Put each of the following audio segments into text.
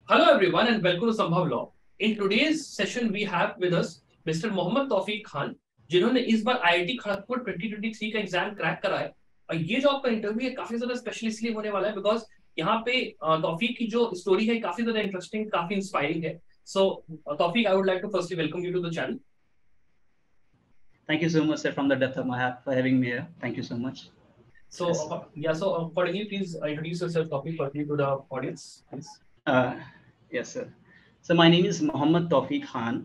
Hello everyone and welcome to Sambhav Law. In today's session we have with us Mr. Mohammad तौफीक खान, जिन्होंने इस बार IIT Kharagpur 2023 का exam crack करा है। और ये जो आपका इंटरव्यू है काफी ज्यादा स्पेशल इसलिए होने वाला है बिकॉज यहाँ पे तौफीक की जो स्टोरी है काफी ज्यादा इंटरेस्टिंग, काफी इंस्पायरिंग है। So Taufiq, I would like to firstly welcome you to the channel. Thank you so much, sir, from the depth of my heart for having me here. Thank you so much. So Yes. so accordingly, please introduce yourself, Tawfiq, firstly to the audience, please. Yes, sir. So my name is Mohammad Tawfiq Khan.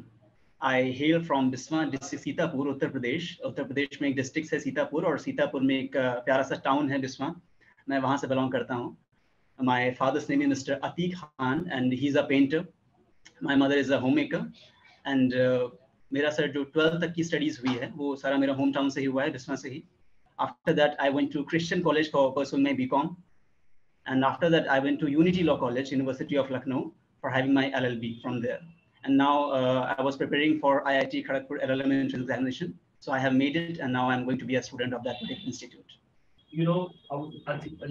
I hail from Biswa district, Sitapur, Uttar Pradesh. Uttar Pradesh में एक district है सीतापुर और सीतापुर में एक प्यारा सा town है बिस्वा। मैं वहाँ से बिलोंग करता हूँ। My father's name is Mr. Atiq Khan and he's a painter. My mother is a homemaker and मेरा सर जो 12th तक की स्टडीज हुई है वो सारा मेरा होम टाउन से ही हुआ है, बिस्वा से ही। After that, I went to Christian College for pursuing my BCom. And after that, I went to Unity Law College, University of Lucknow, for having my LLB from there. And now I was preparing for IIT Kharagpur LLM entrance examination. So I have made it, and now I'm going to be a student of that particular institute. You know,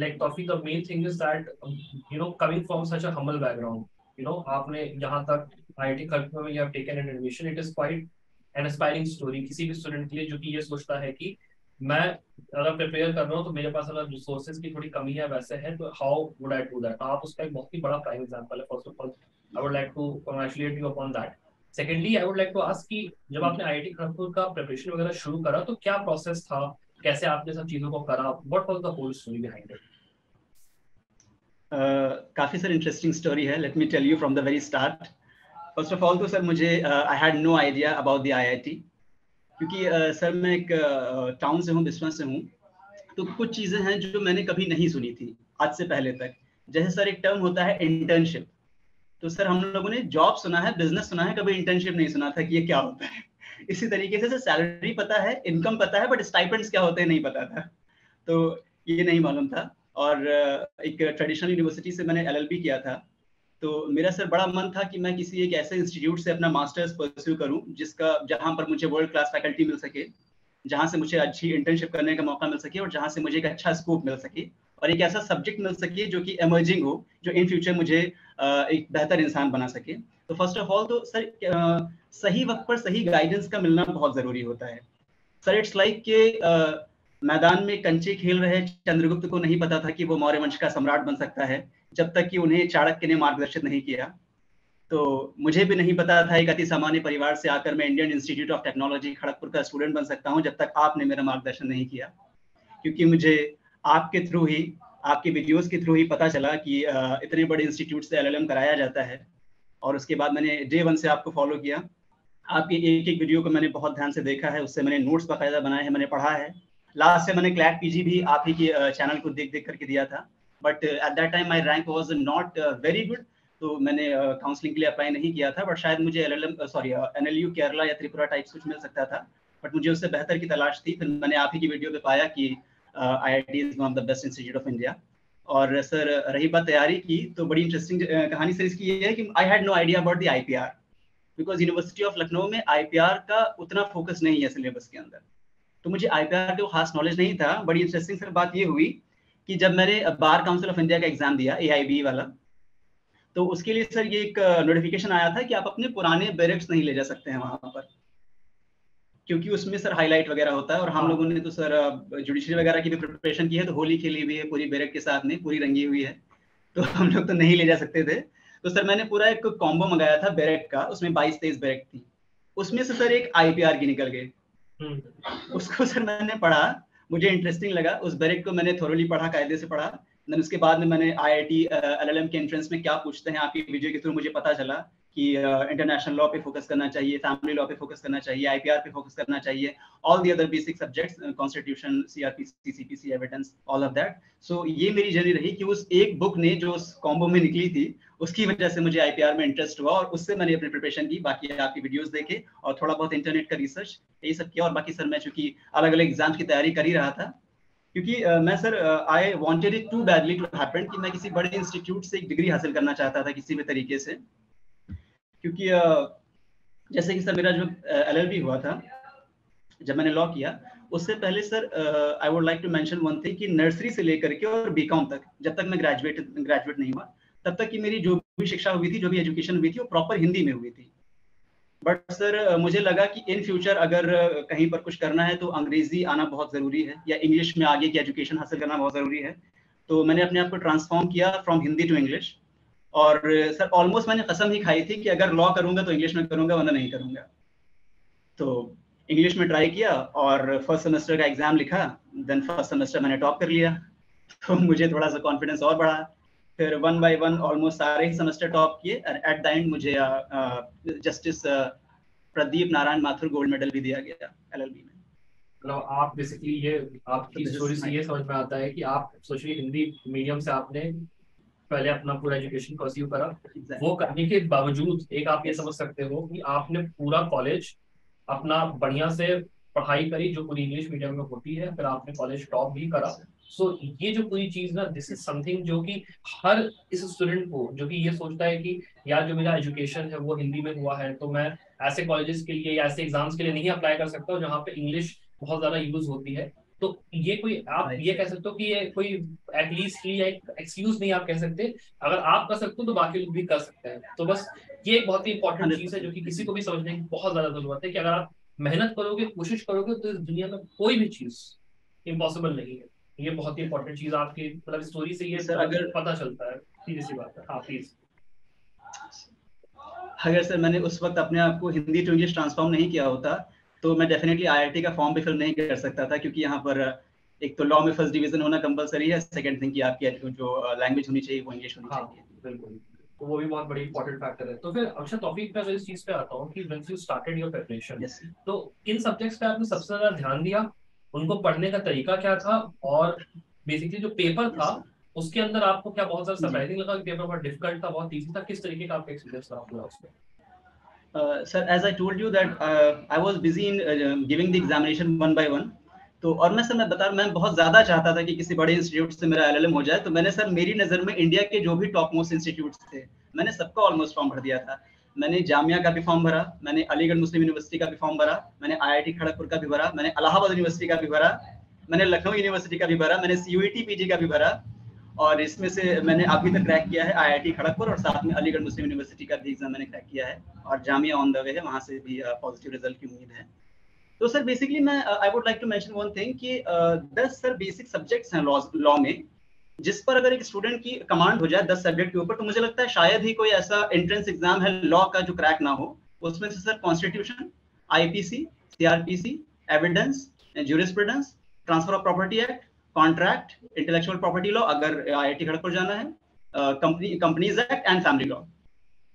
like Tawfiq, the main thing is that coming from such a humble background, आपने यहाँ तक IIT Kharagpur में you have taken an admission. It is quite an aspiring story किसी भी student के लिए जो कि ये सोचता है कि मैं अगर प्रिपेयर कर रहा हूँ तो मेरे पास अगर रिसोर्सेज की थोड़ी कमी है वैसे है तो how would I do that. आप उसका एक बहुत ही बड़ा प्राइम एग्जांपल है। First of all I would like to congratulate you upon that. Secondly, I would like to ask कि जब आपने आईआईटी खड़गपुर का प्रिपरेशन वगैरह शुरू करा तो क्या प्रोसेस था, कैसे आपने सब चीजों को करा, what was the whole story behind it? काफी सर इंटरेस्टिंग स्टोरी है। Let me tell you from the very start. First of all तो सर मुझे I had no idea about the IIT, क्योंकि सर मैं एक टाउन से हूँ, बिस्वा से हूँ। तो कुछ चीजें हैं जो मैंने कभी नहीं सुनी थी आज से पहले तक। जैसे सर एक टर्म होता है इंटर्नशिप, तो सर हम लोगों ने जॉब सुना है, बिजनेस सुना है, कभी इंटर्नशिप नहीं सुना था कि ये क्या होता है। इसी तरीके से सैलरी पता है, इनकम पता है, बट स्टाइपेंड्स क्या होते हैं नहीं पता था। तो ये नहीं मालूम था। और एक ट्रेडिशनल यूनिवर्सिटी से मैंने एलएलबी किया था। तो मेरा सर बड़ा मन था कि मैं किसी एक ऐसे इंस्टीट्यूट से अपना मास्टर्स परस्यू करूं जहां पर मुझे वर्ल्ड क्लास फैकल्टी मिल सके, जहां से मुझे अच्छी इंटर्नशिप करने का मौका मिल सके और जहां से मुझे एक अच्छा स्कोप मिल सके और एक ऐसा सब्जेक्ट मिल सके जो कि इमर्जिंग हो, जो इन फ्यूचर मुझे एक बेहतर इंसान बना सके। तो फर्स्ट ऑफ ऑल तो सर सही वक्त पर सही गाइडेंस का मिलना बहुत जरूरी होता है। सर इट्स लाइक के मैदान में कंचे खेल रहे चंद्रगुप्त को नहीं पता था कि वो मौर्य वंश का सम्राट बन सकता है जब तक कि उन्हें चाणक्य ने मार्गदर्शित नहीं किया। तो मुझे भी नहीं पता था एक अति सामान्य परिवार से आकर मैं Indian institute of technology Kharagpur का स्टूडेंट बन सकता हूं जब तक आपने मेरा मार्गदर्शन नहीं किया। क्योंकि मुझे आपके थ्रू ही, आपके वीडियोस के थ्रू ही पता चला कि इतने बड़े इंस्टीट्यूट से एलएलएम कराया जाता है। और उसके बाद मैंने डे 1 से आपको फॉलो किया। आपके एक एक वीडियो को मैंने बहुत ध्यान से देखा है, उससे मैंने नोट्स बाकायदा बनाए हैं, मैंने पढ़ा है। लास्ट से मैंने क्लैट पीजी भी आप ही के चैनल को देख देख करके दिया था। But at that time my rank was not very good, तो मैंने काउंसलिंग के लिए अप्लाई नहीं किया था। बट शायद मुझे एनएलयू केरला या त्रिपुरा टाइप्स कुछ मिल सकता था, बट मुझे उससे बेहतर की तलाश थी। फिर मैंने आप ही की वीडियो पे पाया कि IIT is one of the best institute of India. और सर रही बात तैयारी की, तो बड़ी इंटरेस्टिंग कहानी सर इसकी ये है कि I had no idea about the IPR, because university of Lucknow में IPR का उतना फोकस नहीं है सिलेबस के अंदर। तो मुझे IPR का खास नॉलेज नहीं था। बड़ी इंटरेस्टिंग सर बात ये हुई कि जब मैंने बार काउंसिल ऑफ इंडिया का एग्जाम दिया, AIB वाला, तो उसके लिए सर ये एक नोटिफिकेशन आया था कि आप अपने पुराने बैरक्स नहीं ले जा सकते हैं वहां पर, क्योंकि उसमें सर हाईलाइट वगैरह होता है। और हम लोगों ने तो सर जुडिशरी वगैरह की भी प्रिपरेशन की है, तो होली खेली हुई है पूरी बैरक के साथ में, पूरी रंगी हुई है, तो हम लोग तो नहीं ले जा सकते थे। तो सर मैंने पूरा एक कॉम्बो मंगाया था बैरक का, उसमें 22-23 बैरक थी। उसमें से सर एक IPR की निकल गई। उसको सर मैंने पढ़ा, मुझे इंटरेस्टिंग लगा। उस बैरक को मैंने थोरली पढ़ा, कायदे से पढ़ा। देन उसके बाद में मैंने IIT LLM के एंट्रेंस में क्या पूछते हैं, आपकी वीडियो के थ्रू मुझे पता चला कि इंटरनेशनल लॉ पे फोकस करना चाहिए, फैमिली लॉ पे फोकस करना चाहिए, IPR पे फोकस करना चाहिए, all the other basic subjects, constitution, CRPC, CPC, evidence, all of that. So ये मेरी जर्नी रही कि उस एक बुक ने जो उस कॉम्बो में निकली थी, उसकी वजह से मुझे IPR में इंटरेस्ट हुआ और उससे मैंने अपनी प्रिपरेशन की। बाकी आपकी वीडियोस देखे और थोड़ा बहुत इंटरनेट का रिसर्च, यही सब किया। और बाकी सर मैं चूंकि अलग अलग एग्जाम्स की तैयारी कर ही रहा था, क्योंकि मैं sir I wanted it to badly to happen कि मैं किसी बड़े इंस्टीट्यूट से एक डिग्री हासिल करना चाहता था किसी भी तरीके से। क्योंकि जैसे कि सर मेरा जो LLB हुआ था, जब मैंने लॉ किया, उससे पहले sir I would like to mention one thing कि नर्सरी से लेकर के और BCom तक, जब तक मैं ग्रेजुएट नहीं हुआ, तब तक की मेरी जो भी शिक्षा हुई थी, जो भी एजुकेशन हुई थी, वो प्रॉपर हिंदी में हुई थी। बट सर मुझे लगा कि इन फ्यूचर अगर कहीं पर कुछ करना है तो अंग्रेजी आना बहुत ज़रूरी है, या इंग्लिश में आगे की एजुकेशन हासिल करना बहुत ज़रूरी है। तो मैंने अपने आप को ट्रांसफॉर्म किया फ्रॉम हिंदी टू इंग्लिश। और सर ऑलमोस्ट मैंने कसम ही खाई थी कि अगर लॉ करूंगा तो इंग्लिश में करूंगा, वरना नहीं करूंगा। तो इंग्लिश में ट्राई किया और फर्स्ट सेमेस्टर का एग्जाम लिखा, देन फर्स्ट सेमेस्टर मैंने टॉप कर लिया। तो मुझे थोड़ा सा कॉन्फिडेंस और बढ़ा। फिर वन बाय वन ऑलमोस्ट सारे ही सेमेस्टर टॉप किए, और एट द एंड मुझे justice Pradeep Narayan Mathur gold medal भी दिया गया एलएलबी में। मतलब आप बेसिकली ये आपकी स्टोरी से ये समझ में आता है कि आप सोचिए हिंदी मीडियम से आपने पहले अपना पूरा एजुकेशन परस्यू करा, वो करने के बावजूद एक आप ये समझ सकते हो कि आपने पूरा कॉलेज अपना बढ़िया से पढ़ाई करी जो पूरी इंग्लिश मीडियम में होती है, फिर आपने कॉलेज टॉप भी करा। सो ये जो पूरी चीज ना, दिस इज समथिंग जो कि हर इस स्टूडेंट को जो कि ये सोचता है कि यार जो मेरा एजुकेशन है वो हिंदी में हुआ है, तो मैं ऐसे कॉलेजेस के लिए या ऐसे एग्जाम्स के लिए नहीं अप्लाई कर सकता जहाँ पे इंग्लिश बहुत ज्यादा यूज होती है। तो ये कोई आप ये कह सकते हो कि ये कोई एटलीस्ट या एक एक्सक्यूज नहीं आप कह सकते, अगर आप कर सकते हो तो बाकी लोग भी कर सकते हैं। तो बस ये एक बहुत ही इंपॉर्टेंट चीज है जो कि किसी को भी समझने की बहुत ज्यादा जरूरत है कि अगर आप मेहनत करोगे, कोशिश करोगे, तो इस दुनिया में कोई भी चीज इम्पॉसिबल नहीं है। ये बहुत ही इंपॉर्टेंट चीज आपकी मतलब स्टोरी से ये सर अगर पता चलता है, सीधी सी बात है। हाँ प्लीज। अगर सर मैंने उस वक्त अपने आप को हिंदी टू इंग्लिश ट्रांसफॉर्म नहीं किया होता तो मैं डेफिनेटली आईआईटी का फॉर्म भी फिल नहीं कर सकता था, क्योंकि यहाँ पर एक तो लॉ में फर्स्ट डिवीजन होना कंपलसरी है, सेकंड थिंग कि आपकी जो लैंग्वेज होनी चाहिए वो इंग्लिश होनी चाहिए। बिल्कुल, तो वो भी बहुत बड़ी इंपॉर्टेंट फैक्टर है। तो फिर अच्छा तौफीक, मैं इस चीज पे आता हूँ कि when you started your preparation, तो किन सब्जेक्ट्स पे आपने सबसे ज्यादा ध्यान दिया, उनको पढ़ने का तरीका क्या था, और बेसिकली जो पेपर था उसके अंदर आपको क्या बहुत ज्यादा सरप्राइजिंग लगा कि पेपर बहुत डिफिकल्ट था, बहुत इजी था, किस तरीके का आपका एक्सपीरियंस रहा पूरा उसमें? Sir as I told you that I was busy in giving the examination one by one. तो और मैं बता, मैं बहुत ज्यादा चाहता था कि किसी बड़े इंस्टीट्यूट से मेरा एलएलएम हो जाए। तो मैंने सर, मेरी नजर में इंडिया के जो भी टॉप मोस्ट इंस्टीट्यूट्स थे, मैंने सबका ऑलमोस्ट फॉर्म भर दिया था। मैंने जामिया का भी फॉर्म भरा, मैंने अलीगढ़ मुस्लिम यूनिवर्सिटी का भी फॉर्म भरा, मैंने आईआईटी खड़गपुर का भी भरा, मैंने इलाहाबाद यूनिवर्सिटी का भी भरा, मैंने लखनऊ यूनिवर्सिटी का भी भरा, मैंने सीयूईटी पीजी का भी भरा। और इसमें से मैंने अभी तक क्रैक किया है आईआईटी खड़गपुर, और साथ में अलीगढ़ मुस्लिम यूनिवर्सिटी का भी एग्जाम मैंने क्रैक किया है, और जामिया ऑन द वे है, वहां से भी पॉजिटिव रिजल्ट की उम्मीद है। तो सर बेसिकली मैं I would like to mention one thing कि 10 सर बेसिक सब्जेक्ट्स हैं लॉ में, जिस पर अगर एक स्टूडेंट की कमांड हो जाए 10 सब्जेक्ट के ऊपर, तो मुझे लगता है शायद ही कोई ऐसा एंट्रेंस एग्जाम है लॉ का जो क्रैक ना हो। उसमें से sir constitution, IPC, CrPC, evidence, jurisprudence, transfer of property act, contract, intellectual property law अगर आईआईटी खड़गपुर जाना है, companies act and family law.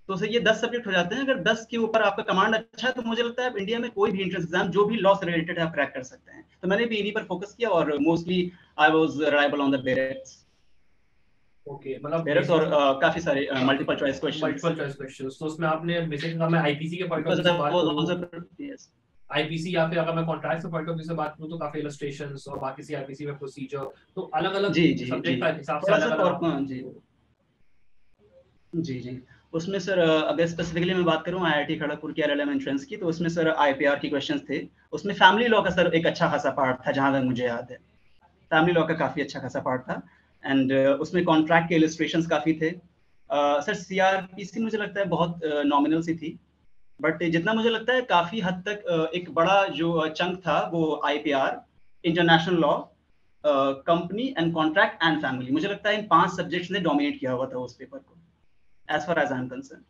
तो सर ये 10 सब्जेक्ट हो जाते हैं। अगर 10 के ऊपर आपका कमांड अच्छा है तो मुझे लगता है आप इंडिया में कोई भी एंट्रेंस एग्जाम जो भी लॉ से रिलेटेड है आप क्रैक कर सकते हैं। तो मैंने भी इन्हीं पर फोकस किया, और mostly I was reliable on the bare acts. Okay, मतलब बेरेट्स और काफी सारे मल्टीपल चॉइस क्वेश्चंस। तो उसमें आपने बेसिकली मैं आईपीसी के पॉइंट ऑफ व्यू से बात करूं, आईपीसी या फिर अगर मैं कॉन्ट्रैक्ट के पॉइंट ऑफ व्यू से बात करूं तो काफी इलस्ट्रेशंस, और बाकी सीआरपीसी में प्रोसीजर, तो अलग अलग सब्जेक्ट का हिसाब से अलग अलग। जी उसमें सर अगर स्पेसिफिकली मैं बात करूं आईआईटी खड़गपुर की एलएलएम एंट्रेंस की, तो उसमें सर आईपीआर की क्वेश्चंस थे। उसमें फैमिली लॉ का सर एक अच्छा खासा पार्ट था, जहां तक मुझे याद है फैमिली लॉ का काफी अच्छा खासा पार्ट था। एंड उसमें कॉन्ट्रैक्ट के इलस्ट्रेशंस काफी थे। सर सीआरपीसी मुझे लगता है बहुत नॉमिनल सी थी, बट जितना मुझे लगता है काफी हद तक एक बड़ा जो चंक था वो IPR, international law, company and contract and family, मुझे लगता है इन 5 सब्जेक्ट्स ने डोमिनेट किया हुआ था उस पेपर को, as far as I'm concerned।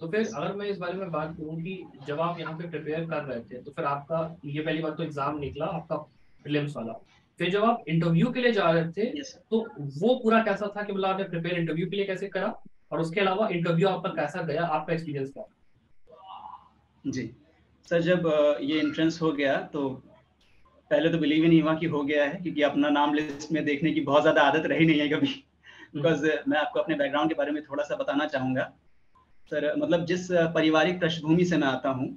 तो फिर अगर मैं इस बारे में बात करूं कि जब आप यहाँ पे प्रिपेयर कर रहे थे, तो फिर आपका ये पहली बात तो एग्जाम निकला आपका प्रीलिम्स वाला, फिर जब आप इंटरव्यू के लिए जा रहे थे तो वो पूरा कैसा था कि मतलब आपने प्रिपेयर इंटरव्यू के लिए कैसे करा, और उसके अलावा इंटरव्यू आपका कैसा गया, आपका एक्सपीरियंस क्या? जी सर, जब ये एंट्रेंस हो गया तो पहले तो बिलीव ही नहीं हुआ कि हो गया है, क्योंकि अपना नाम लिस्ट में देखने की बहुत ज्यादा आदत रही नहीं है कभी। बिकॉज मैं आपको अपने बैकग्राउंड के बारे में थोड़ा सा बताना चाहूंगा सर। मतलब जिस पारिवारिक पृष्ठभूमि से मैं आता हूँ,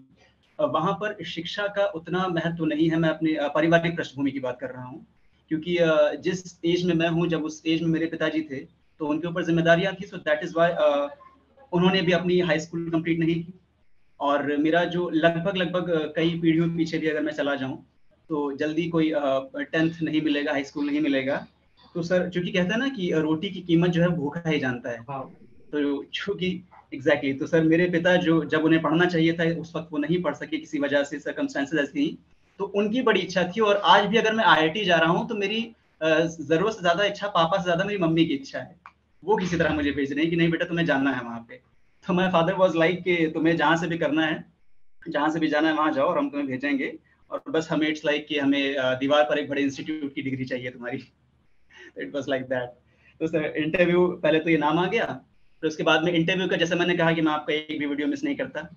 वहाँ पर शिक्षा का उतना महत्व नहीं है। मैं अपनी पारिवारिक पृष्ठभूमि की बात कर रहा हूँ, क्योंकि जिस एज में मैं हूँ, जब उस एज में मेरे पिताजी थे तो उनके ऊपर जिम्मेदारियां थी। सो दैट इज वाई उन्होंने भी अपनी हाई स्कूल कंप्लीट नहीं की, और मेरा जो लगभग कई पीढ़ियों पीछे भी अगर मैं चला जाऊं तो जल्दी कोई 10th नहीं मिलेगा, हाई स्कूल नहीं मिलेगा। तो सर चूंकि कहते हैं ना कि रोटी की कीमत जो है भूखा ही जानता है। तो चूंकि एग्जैक्टली तो सर मेरे पिता जो जब उन्हें पढ़ना चाहिए था उस वक्त वो नहीं पढ़ सके किसी वजह से, सर्कमस्टेंसेस ऐसी थी, तो उनकी बड़ी इच्छा थी। और आज भी अगर मैं IIT जा रहा हूँ तो मेरी जरूरत से ज्यादा इच्छा पापा से ज्यादा मेरी मम्मी की इच्छा है। वो किसी तरह मुझे भेज रहे हैं कि नहीं बेटा तुम्हें जानना है वहाँ पे। तो माय फादर वाज लाइक कि तुम्हें जहाँ से भी करना है, जहाँ से भी जाना है वहाँ जाओ और हम तुम्हें भेजेंगे। और बस हमें इट्स लाइक कि हमें दीवार पर एक बड़े इंस्टीट्यूट की डिग्री चाहिए तुम्हारी। It was like that. तो सर इंटरव्यू पहले तो ये नाम आ गया, फिर उसके बाद में इंटरव्यू का जैसे मैंने कहा कि मैं आपका एक भी वीडियो मिस नहीं करता।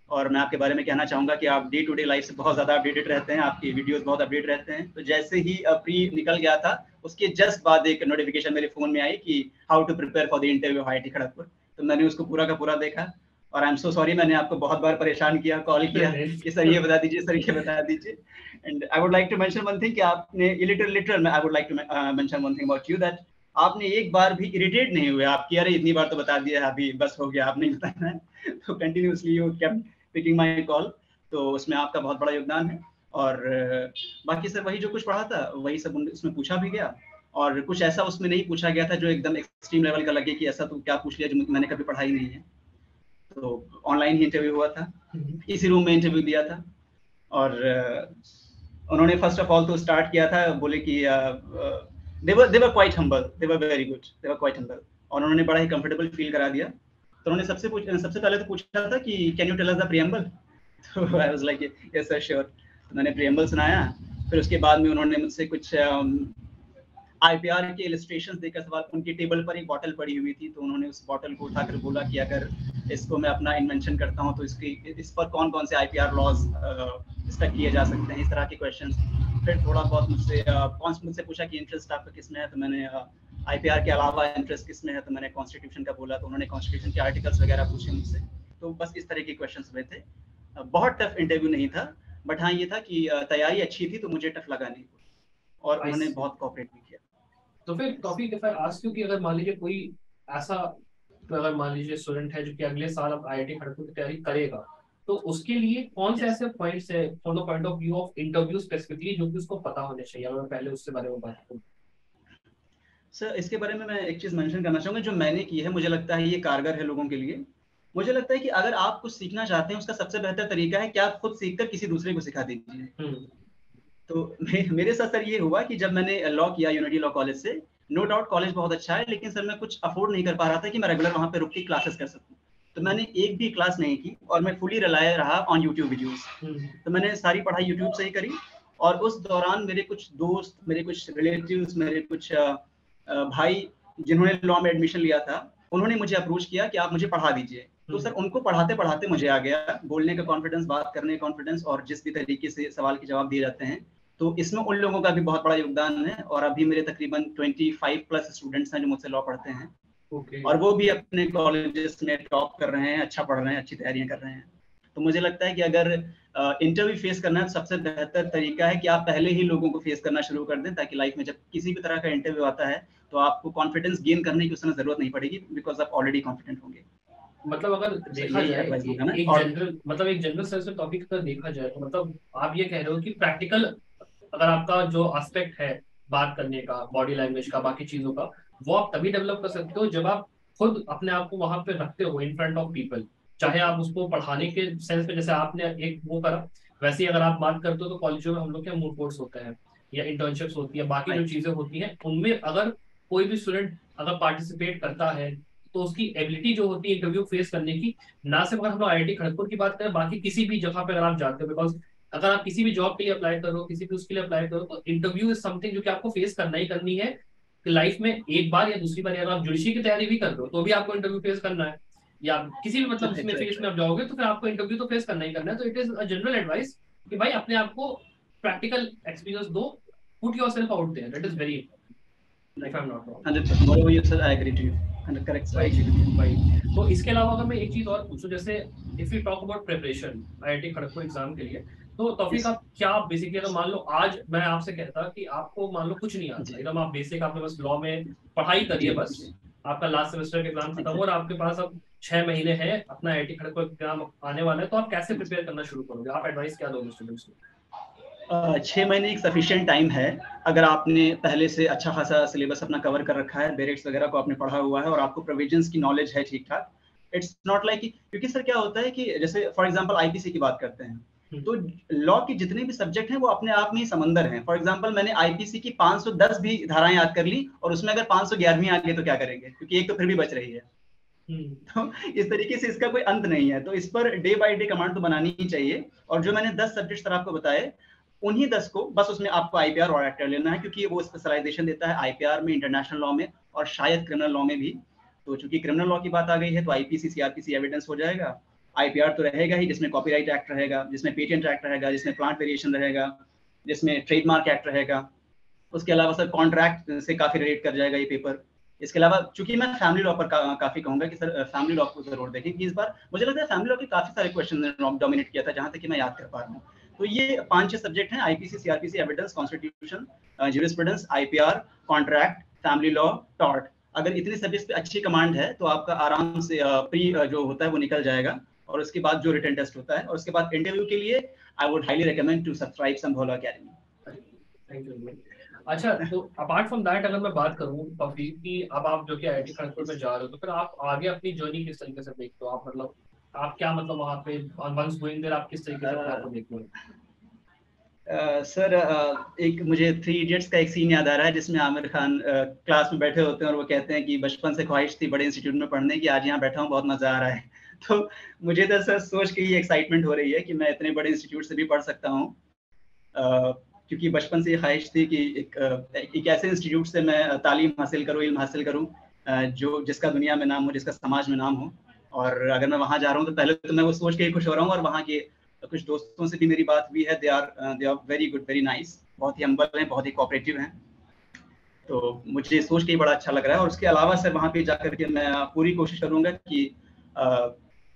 और मैं आपके बारे में कहना चाहूंगा कि आप डे टू डे लाइफ से बहुत ज्यादा अपडेटेड रहते हैं, आपकी वीडियोस बहुत अपडेट रहते हैं। तो जैसे ही प्री निकल गया था उसके जस्ट बाद एक नोटिफिकेशन मेरे फोन में आई कि how to prepare for the interview IIT Kharagpur. तो मैंने उसको पूरा का पूरा देखा। और आई एम सो सॉरी मैंने आपको बहुत बार परेशान किया, कॉल किया कि सर ये बता दीजिए, सर ये बता दीजिए। And I would like to mention one thing कि आपने literal I would like to mention one thing about you that आपने एक बार भी इरिटेट नहीं हुए। आपकी अरे इतनी बार तो बता दिया अभी बस हो गया, आप नहीं बताना है। तो continuously you kept picking my call. तो उसमें आपका बहुत बड़ा योगदान है। और बाकी सर वही जो कुछ पढ़ा था वही सब उसमें पूछा भी गया। और कुछ ऐसा उसमें नहीं पूछा गया था जो एकदम एक्सट्रीम लेवल का लगे कि ऐसा तो क्या पूछ लिया जो मैंने कभी पढ़ा ही नहीं है। तो ऑनलाइन ही इंटरव्यू हुआ था, इसी रूम में इंटरव्यू दिया था। और उन्होंने फर्स्ट ऑफ ऑल तो स्टार्ट किया था, बोले कि they were quite humble, they were very good, they were quite humble। और उन्होंने बड़ा ही कंफर्टेबल फील करा दिया। तो उन्होंने सबसे पहले तो पूछा था कि can you tell us the preamble. तो I was like yes sir sure. तो मैंने प्रीएम्बल सुनाया। फिर उसके बाद में उन्होंने मुझसे कुछ IPR के इलस्ट्रेशंस देकर सवाल, उनकी टेबल पर एक बॉटल पड़ी हुई थी तो उन्होंने उस बॉटल को उठाकर बोला कि अगर इसको मैं अपना इन्वेंशन करता हूँ तो इस पर कौन कौन से IPR लॉज स्टक किए जा सकते हैं, इस तरह के क्वेश्चंस। फिर थोड़ा बहुत मुझसे पूछा कि इंटरेस्ट आपका किस में है। तो मैंने IPR के अलावा इंटरेस्ट किस में है तो मैंने कॉन्स्टिट्यूशन का बोला। तो उन्होंने कॉन्स्टिट्यूशन के आर्टिकल्स वगैरह पूछे मुझसे। तो बस इस तरह के क्वेश्चन हुए थे। बहुत टफ इंटरव्यू नहीं था, बट हाँ ये था कि तैयारी अच्छी थी तो मुझे टफ लगा नहीं। और उन्होंने बहुत कोऑपरेट भी किया। तो फिर topic if I ask you कि अगर मान लीजिए कोई ऐसा, तो अगर मान लीजिए स्टूडेंट है जो कि अगले साल अब IIT खड़गपुर की तैयारी करेगा, तो उसके लिए कौन से ऐसे पॉइंट्स है from the point of view of interview specifically जो कि उसको पता होने चाहिए? अगर पहले उसके बारे में बात करूं सर इसके बारे में मैं एक चीज मेंशन करना चाहूंगा जो मैंने की है, मुझे लगता है ये कारगर है लोगों के लिए। मुझे लगता है कि अगर आप कुछ सीखना चाहते हैं उसका सबसे बेहतर तरीका है कि आप खुद सीखकर किसी दूसरे को सिखा दीजिए। तो मेरे साथ सर ये हुआ कि जब मैंने लॉ किया यूनिटी लॉ कॉलेज से, नो डाउट कॉलेज बहुत अच्छा है, लेकिन सर मैं कुछ अफोर्ड नहीं कर पा रहा था कि मैं रेगुलर वहां पे रुक के क्लासेस कर सकूं। तो मैंने एक भी क्लास नहीं की और मैं फुली रिलाय रहा ऑन यूट्यूब वीडियोस। तो मैंने सारी पढ़ाई यूट्यूब से ही करी। और उस दौरान मेरे कुछ दोस्त, मेरे कुछ रिलेटिव्स, मेरे कुछ भाई जिन्होंने लॉ में एडमिशन लिया था, उन्होंने मुझे अप्रोच किया कि आप मुझे पढ़ा दीजिए। तो सर उनको पढ़ाते पढ़ाते मुझे आ गया बोलने का कॉन्फिडेंस, बात करने का कॉन्फिडेंस, और जिस भी तरीके से सवाल के जवाब दिए जाते हैं। तो इसमें उन लोगों का भी बहुत बड़ा योगदान है। और अभी मेरे तकरीबन 25 प्लस स्टूडेंट्स हैं जो मुझसे लॉ पढ़ते हैं। और वो भी अपने कॉलेजेस में टॉप कर रहे हैं, अच्छा पढ़ रहे हैं, अच्छी तैयारियां कर रहे हैं। तो मुझे लगता है कि अगर इंटरव्यू फेस करना है तो सबसे बेहतर तरीका है कि आप पहले ही लोगों को फेस करना शुरू कर दें, ताकि लाइफ में जब किसी भी तरह का इंटरव्यू आता है तो आपको कॉन्फिडेंस गेन करने की उस समय जरूरत नहीं पड़ेगी, बिकॉज आप ऑलरेडी कॉन्फिडेंट होंगे। मतलब अगर देखा जाए एक जनरल सेंस में टॉपिक अगर देखा जाए तो मतलब आप ये कह रहे हो कि प्रैक्टिकल अगर आपका जो एस्पेक्ट है बात करने का, बॉडी लैंग्वेज का, बाकी चीजों का, वो आप तभी डेवलप कर सकते हो जब आप खुद अपने आप को वहां पे रखते हो इन फ्रंट ऑफ पीपल। चाहे आप उसको पढ़ाने के सेंस में जैसे आपने एक वो करा, वैसे ही अगर आप बात करते हो तो कॉलेजों में हम लोग के मूड कोर्ट्स होते हैं या इंटर्नशिप्स होती है, बाकी जो चीजें होती हैं उनमें अगर कोई भी स्टूडेंट अगर पार्टिसिपेट करता है तो उसकी एबिलिटी जो होती है इंटरव्यू फेस करने की, ना सिर्फ अगर हम लोग IIT खड़गपुर की बात करें, बाकी किसी भी जगह पे अगर आप जाते हो, बिकॉज अगर आप किसी भी जॉब के लिए अप्लाई करो, किसी भी उसके लिए अप्लाई करो, तो इंटरव्यू इज समथिंग जो कि आपको फेस करना ही करनी है लाइफ में एक बार या दूसरी बार। अगर आप जुडिशरी की तैयारी भी कर रहे हो तो भी आपको इंटरव्यू फेस करना है, या किसी भी मतलब उसमें फेस में आप जाओगे तो फिर आपको इंटरव्यू तो फेस करना ही करना है। तो it is a general advice कि भाई अपने आप को प्रैक्टिकल एक्सपीरियंस दो, put yourself out there, that is very if I am not wrong. 100% whatever you said I agree to you, 100 correct I agree with you। भाई तो इसके अलावा अगर मैं एक चीज और पूछूं, जैसे if you talk about preparation IIT Kharagpur exam के लिए, तो तौफीक आप क्या बेसिकली, अगर मान लो आज मैं आपसे कहता कि आपको मान लो कुछ नहीं आता एकदम, आप बेसिक आपने बस लॉ में पढ़ाई करी है, बस आपका लास्ट सेमेस्टर का एग्जाम खत्म हो और आपके पास अब 6 महीने हैं अपना IIT खड़गपुर एग्जाम आने वाला है, तो आप कैसे प्रिपेयर करना शुरू करोगे? आप एडवाइस क्या दोगे स्टूडेंट्स को? 6 महीने एक सफिशिएंट टाइम है अगर आपने पहले से अच्छा खासा सिलेबस अपना कवर कर रखा है, बेरेट्स वगैरह को आपने पढ़ा हुआ है और आपको प्रोविजंस की नॉलेज है ठीक ठाक। इट्स नॉट लाइक क्योंकि सर क्या होता है कि जैसे फॉर एग्जांपल आईपीसी की बात करते हैं तो लॉ की जितने भी सब्जेक्ट हैं वो अपने आप में ही समंदर हैं। फॉर एग्जांपल मैंने आईपीसी की 510 भी धाराएं याद कर ली और उसमें अगर 511वीं आ गई तो क्या करेंगे, क्योंकि एक तो फिर भी बच रही है। तो इस तरीके से इसका कोई अंत नहीं है, तो इस per day by day command तो बनानी ही चाहिए। और जो मैंने 10 सब्जेक्ट सर आपको बताए उन्हीं 10 को बस उसमें आपको आईपीआर और एक्ट कर लेना है, क्योंकि वो स्पेशलाइजेशन देता है आईपीआर में, इंटरनेशनल लॉ में और शायद क्रिमिनल लॉ में भी। तो चूंकि क्रिमिनल लॉ की बात आ गई है तो आईपीसी सीआरपीसी एविडेंस हो जाएगा। आईपीआर तो रहेगा ही, जिसमें कॉपीराइट एक्ट रहेगा, जिसमें पेटेंट एक्ट रहेगा, जिसमें प्लांट वेरिएशन रहेगा, जिसमें ट्रेडमार्क एक्ट रहेगा। उसके अलावा सर कॉन्ट्रैक्ट से काफी रिलेट कर जाएगा ये पेपर। इसके अलावा चूंकि मैं फैमिली लॉ पर काफी कहूंगा कि सर फैमिली लॉ को जरूर देखें, कि इस बार मुझे लगता है फैमिली लॉ के काफी सारे क्वेश्चन डोमिनेट किया था जहां तक कि मैं याद कर पा रहा हूँ। तो ये 5-6 सब्जेक्ट हैं, IPC, CrPC, evidence, constitution, jurisprudence, IPR, contract, family law, tort. अगर इतने सब्जेक्ट पे अच्छी कमांड है तो आपका आराम से प्री जो होता है वो निकल जाएगा और उसके बाद जो रिटन टेस्ट होता है और उसके बाद इंटरव्यू के लिए I would highly recommend to subscribe Sambhola academy. Thank you. अच्छा, तो अपार्ट फ्रॉम दैट अगर मैं बात करूं तौफीक की, अब आप जो कि आईआईटी खड़गपुर में जा रहे हो तो फिर आप आगे अपनी जर्नी किस तरीके से देखते हो? आप मतलब आप क्या मतलब वहाँ पे वंस गोइंग देयर आप किस तरीके से प्लान को देखते हो? सर एक मुझे 3 इडियट्स का एक सीन याद आ रहा है जिसमें आमिर खान क्लास में बैठे होते हैं और वो कहते हैं कि बचपन से ख्वाहिश थी बड़े इंस्टीट्यूट में पढ़ने की, आज यहाँ बैठा हूँ बहुत मजा आ रहा है। तो मुझे तो सर सोच के ही एक्साइटमेंट हो रही है कि मैं इतने बड़े इंस्टीट्यूट से भी पढ़ सकता हूँ, क्योंकि बचपन से ये ख्वाहिश थी कि एक ऐसे इंस्टीट्यूट से मैं तालीम हासिल करूँ, इल्म हासिल करूँ जो जिसका दुनिया में नाम हो, जिसका समाज में नाम हो। और अगर मैं वहाँ जा रहा हूँ तो पहले तो मैं वो सोच के ही खुश हो रहा हूँ। और वहाँ के कुछ दोस्तों से भी मेरी बात हुई है, they are very good, very nice, बहुत ही हम्बल हैं, बहुत ही कोऑपरेटिव हैं। तो मुझे सोच के ही बड़ा अच्छा लग रहा है। और उसके अलावा सर वहाँ पे जाकर के मैं पूरी कोशिश करूँगा कि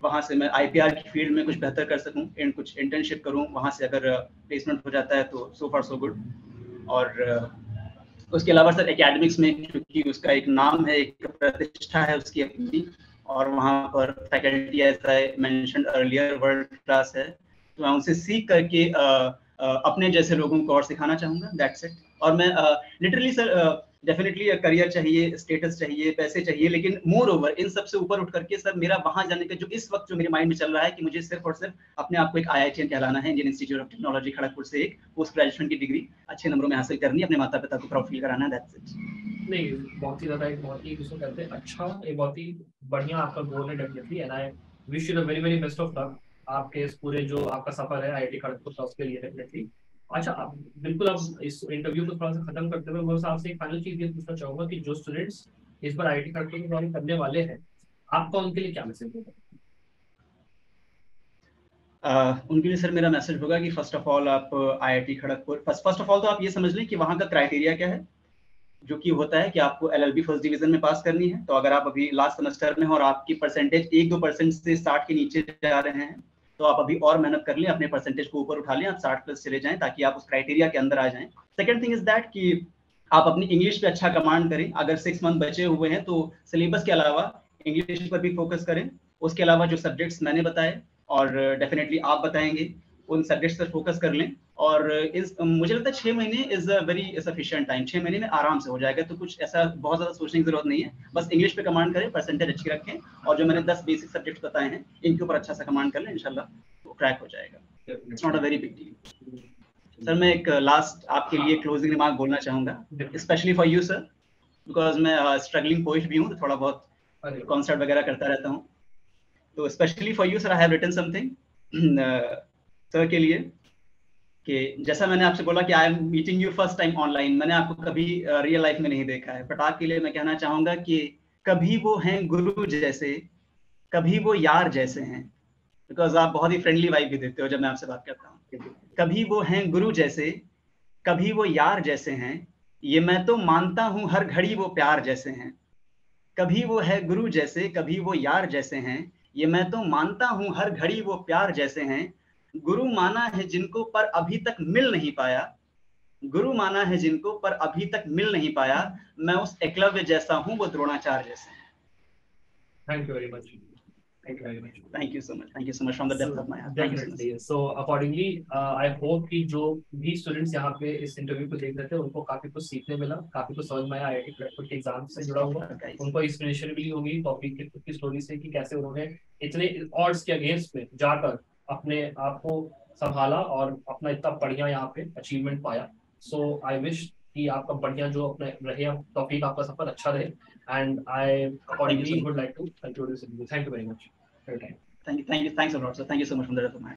वहाँ से मैं आईपीआर की फील्ड में कुछ बेहतर कर सकूँ, कुछ इंटर्नशिप करूँ, वहाँ से अगर प्लेसमेंट हो जाता है तो सो फार सो गुड। और उसके अलावा सर एकेडमिक्स में क्योंकि उसका एक नाम है, एक प्रतिष्ठा है उसकी अपनी, और वहाँ पर faculty as I mentioned earlier world class है, तो मैं उनसे सीख करके अपने जैसे लोगों को और सिखाना चाहूँगा, दैट्स इट। और मैं लिटरली सर डेफिनेटली करियर चाहिए, स्टेटस चाहिए, पैसे चाहिए, लेकिन मोर ओवर इन सबसे ऊपर उठ करके सर मेरा वहाँ जाने का जो इस वक्त जो मेरे माइंड में चल रहा है कि मुझे सिर्फ और सिर्फ अपने आप को एक IITian कहलाना है, Indian institute of technology Kharagpur से एक पोस्ट ग्रेजुएशन की डिग्री अच्छे नंबरों में हासिल करनी है, अपने माता पिता को प्राउड फील कराना है, दैट्स इट। नहीं, बहुत ही ज्यादा, एक बहुत ही जिसको कहते हैं अच्छा, एक बहुत ही बढ़िया आपका गोल है definitely, and I wish you the very very best of luck आपके इस पूरे जो आपका सफर है आईआईटी खड़गपुर का उसके लिए डेफिनेटली। अच्छा, आप बिल्कुल अब इस इंटरव्यू को थोड़ा सा खत्म करते हुए मैं आपसे एक फाइनल चीज ये पूछना चाहूंगा कि जो स्टूडेंट्स इस बार आईआईटी खड़गपुर में ज्वाइन करने वाले हैं, आपका उनके लिए क्या मैसेज होगा? उनके लिए सर मेरा मैसेज होगा कि फर्स्ट ऑफ ऑल आप IIT Kharagpur, first of all तो आप ये समझ लें कि वहाँ का क्राइटेरिया क्या है, जो कि होता है कि आपको LLB फर्स्ट डिवीजन में पास करनी है। तो अगर आप अभी लास्ट सेमेस्टर में हो और आपकी परसेंटेज 1-2% से 60 के नीचे जा रहे हैं तो आप अभी और मेहनत कर लें, अपने परसेंटेज को ऊपर उठा लें, आप 60+ चले जाएं ताकि आप उस क्राइटेरिया के अंदर आ जाएं। सेकंड थिंग इज दैट कि आप अपनी इंग्लिश पे अच्छा कमांड करें। अगर 6 मंथ बचे हुए हैं तो सिलेबस के अलावा इंग्लिश पर भी फोकस करें। उसके अलावा जो सब्जेक्ट्स मैंने बताए और डेफिनेटली आप बताएंगे, उन सब्जेक्ट्स पर फोकस कर लें। और मुझे लगता है 6 महीने is a very sufficient time, 6 महीने में आराम से हो जाएगा। तो कुछ ऐसा बहुत ज्यादा सोचने की जरूरत नहीं है, बस इंग्लिश पे कमांड करें, परसेंटेज अच्छी रखें और जो मैंने 10 बेसिक सब्जेक्ट्स बताए हैं इनके ऊपर अच्छा सा कमांड कर लें, इंशाल्लाह वो क्रैक हो जाएगा। It's not a very big deal. Sir मैं एक लास्ट आपके लिए क्लोजिंग रिमार्क बोलना चाहूंगा, specially for you sir, because मैं स्ट्रगलिंग पोइट भी हूँ तो थोड़ा बहुत कॉन्सर्ट वगैरह करता रहता हूँ। तो specially for you sir I have written something sir के लिए, कि जैसा मैंने आपसे बोला कि I am meeting you first time online, मैंने आपको कभी रियल लाइफ में नहीं देखा है, बट आपके लिए मैं कहना चाहूंगा कि कभी वो हैं गुरु जैसे, कभी वो यार जैसे हैं, बिकॉज आप बहुत ही फ्रेंडली वाइब भी देते हो जब मैं आपसे बात करता हूँ। कभी वो हैं गुरु जैसे, कभी वो यार जैसे हैं, ये मैं तो मानता हूँ हर घड़ी वो प्यार जैसे हैं। कभी वो है गुरु जैसे, कभी वो यार जैसे हैं, ये मैं तो मानता हूँ हर घड़ी वो प्यार जैसे हैं। गुरु माना है जिनको पर अभी तक मिल नहीं पाया, गुरु माना है जिनको पर अभी तक मिल नहीं पाया, मैं उस एकलव्य जैसा हूँ वो द्रोणाचार्य जैसे हैं। Thank you very much. Thank you very much. Thank you so much. Thank you so much from the depth of my heart. Thank you so much. Definitely. So accordingly, I hope कि जो भी students यहाँ पे इस interview को देख रहे थे, उनको काफी कुछ सीखने मिला, काफी कुछ समझ में आया IIT खड़गपुर के एग्जाम से जुड़ा हुआ, उनको इंस्पिरेशन मिली होगी टॉपिक की खुद की स्टोरी से कि कैसे उन्होंने इतने odds के अगेंस्ट में जाकर अपने आप को संभाला और अपना इतना बढ़िया यहाँ पे अचीवमेंट पाया. So I wish कि आपका बढ़िया जो अपने रहे टॉपिक आपका सफर अच्छा रहे. And I accordingly would like to conclude this interview. Thank you very much for your time. Thanks a lot, sir. Thank you so much from the depth of my heart.